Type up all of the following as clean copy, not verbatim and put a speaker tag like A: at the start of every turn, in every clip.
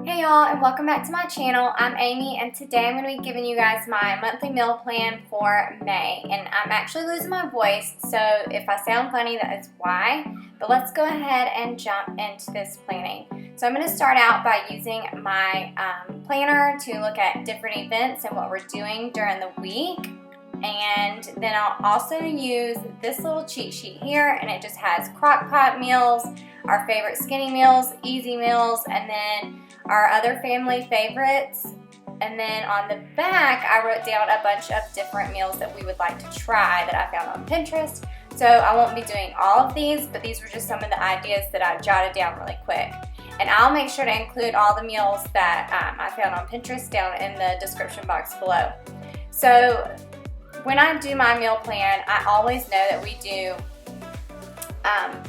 A: Hey y'all, and welcome back to my channel. I'm Amy, and today I'm going to be giving you guys my monthly meal plan for May. And I'm actually losing my voice, so if I sound funny, that is why. But let's go ahead and jump into this planning. So I'm going to start out by using my planner to look at different events and what we're doing during the week. And then I'll also use this little cheat sheet here, and it just has crock pot meals, our favorite skinny meals, easy meals, and then our other family favorites. And then on the back, I wrote down a bunch of different meals that we would like to try that I found on Pinterest. So I won't be doing all of these, but these were just some of the ideas that I jotted down really quick. And I'll make sure to include all the meals that I found on Pinterest down in the description box below. So when I do my meal plan, I always know that we do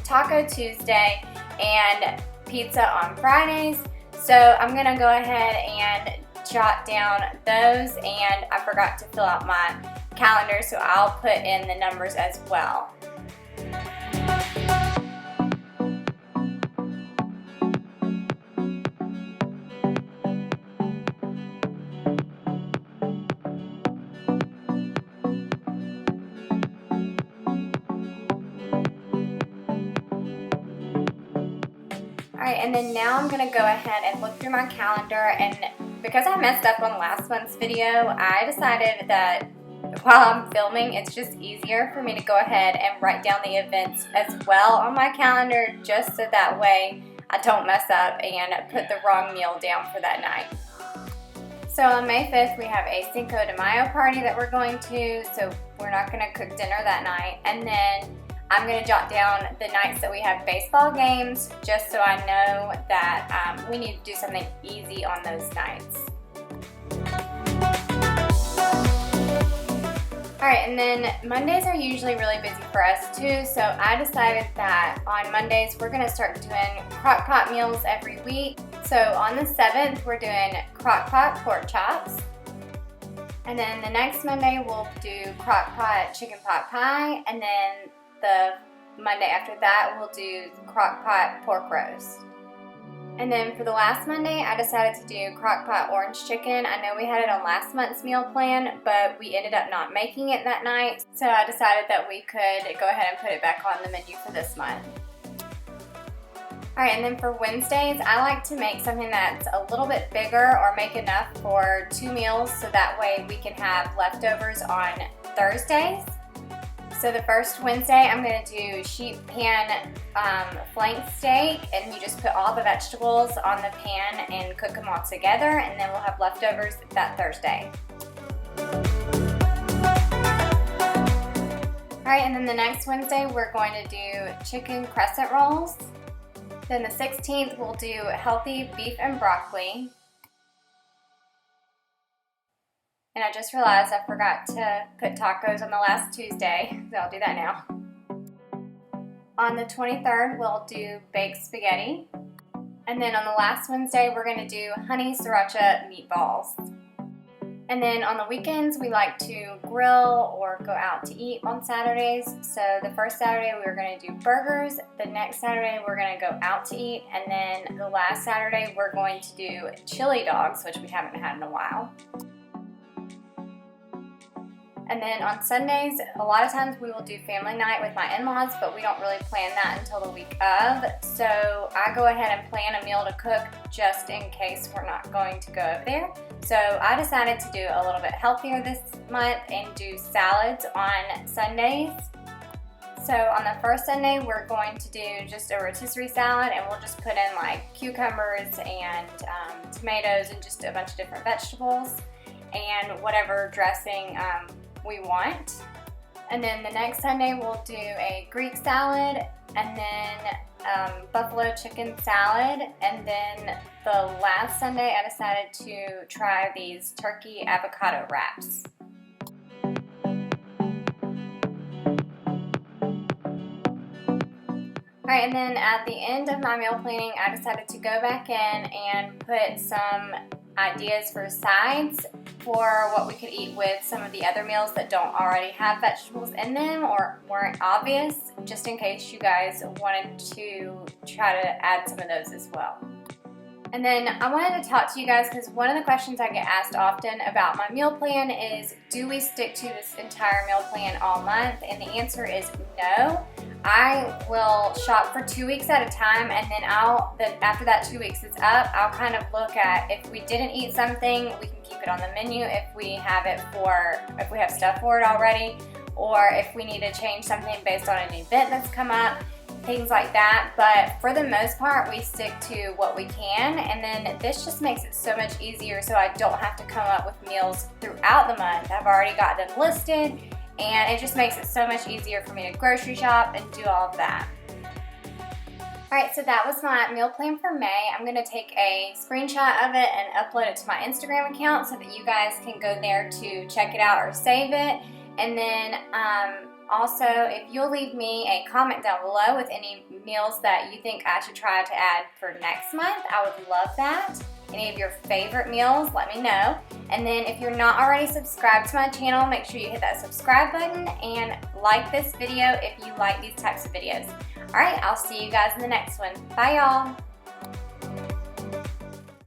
A: Taco Tuesday and pizza on Fridays. So I'm going to go ahead and jot down those, and I forgot to fill out my calendar, so I'll put in the numbers as well. Alright, and then now I'm going to go ahead and look through my calendar, and because I messed up on last month's video, I decided that while I'm filming, it's just easier for me to go ahead and write down the events as well on my calendar, just so that way I don't mess up and put the wrong meal down for that night. So on May 5th, we have a Cinco de Mayo party that we're going to, so we're not going to cook dinner that night. And then I'm going to jot down the nights that we have baseball games, just so I know that we need to do something easy on those nights. Alright, and then Mondays are usually really busy for us too, so I decided that on Mondays we're going to start doing crock pot meals every week. So on the 7th, we're doing crock pot pork chops. And then the next Monday we'll do crock pot chicken pot pie, and then the Monday after that, we'll do crock pot pork roast. And then for the last Monday, I decided to do crock pot orange chicken. I know we had it on last month's meal plan, but we ended up not making it that night. So I decided that we could go ahead and put it back on the menu for this month. Alright, and then for Wednesdays, I like to make something that's a little bit bigger or make enough for 2 meals, so that way we can have leftovers on Thursdays. So the first Wednesday, I'm going to do sheet pan flank steak, and you just put all the vegetables on the pan and cook them all together, and then we'll have leftovers that Thursday. Alright, and then the next Wednesday, we're going to do chicken crescent rolls. Then the 16th, we'll do healthy beef and broccoli. And I just realized I forgot to put tacos on the last Tuesday, so I'll do that now. On the 23rd, we'll do baked spaghetti. And then on the last Wednesday, we're going to do honey sriracha meatballs. And then on the weekends, we like to grill or go out to eat on Saturdays. So the first Saturday, we're going to do burgers. The next Saturday, we're going to go out to eat. And then the last Saturday, we're going to do chili dogs, which we haven't had in a while. And then on Sundays, a lot of times we will do family night with my in-laws, but we don't really plan that until the week of. So I go ahead and plan a meal to cook just in case we're not going to go over there. So I decided to do a little bit healthier this month and do salads on Sundays. So on the first Sunday, we're going to do just a rotisserie salad, and we'll just put in like cucumbers and tomatoes and just a bunch of different vegetables and whatever dressing we want. And then the next Sunday we'll do a Greek salad, and then buffalo chicken salad, and then the last Sunday I decided to try these turkey avocado wraps. Alright, and then at the end of my meal planning, I decided to go back in and put some ideas for sides for what we could eat with some of the other meals that don't already have vegetables in them or weren't obvious, just in case you guys wanted to try to add some of those as well. And then I wanted to talk to you guys because one of the questions I get asked often about my meal plan is, do we stick to this entire meal plan all month? And the answer is no. I will shop for 2 weeks at a time, and then after that 2 weeks is up, I'll kind of look at if we didn't eat something, we can keep it on the menu if we have stuff for it already, or if we need to change something based on an event that's come up, things like that. But for the most part, we stick to what we can, and then this just makes it so much easier so I don't have to come up with meals throughout the month. I've already got them listed, and it just makes it so much easier for me to grocery shop and do all of that. Alright, so that was my meal plan for May. I'm going to take a screenshot of it and upload it to my Instagram account so that you guys can go there to check it out or save it. And then also, if you'll leave me a comment down below with any meals that you think I should try to add for next month, I would love that. Any of your favorite meals, let me know. And then if you're not already subscribed to my channel, make sure you hit that subscribe button and like this video if you like these types of videos. Alright, I'll see you guys in the next one. Bye y'all!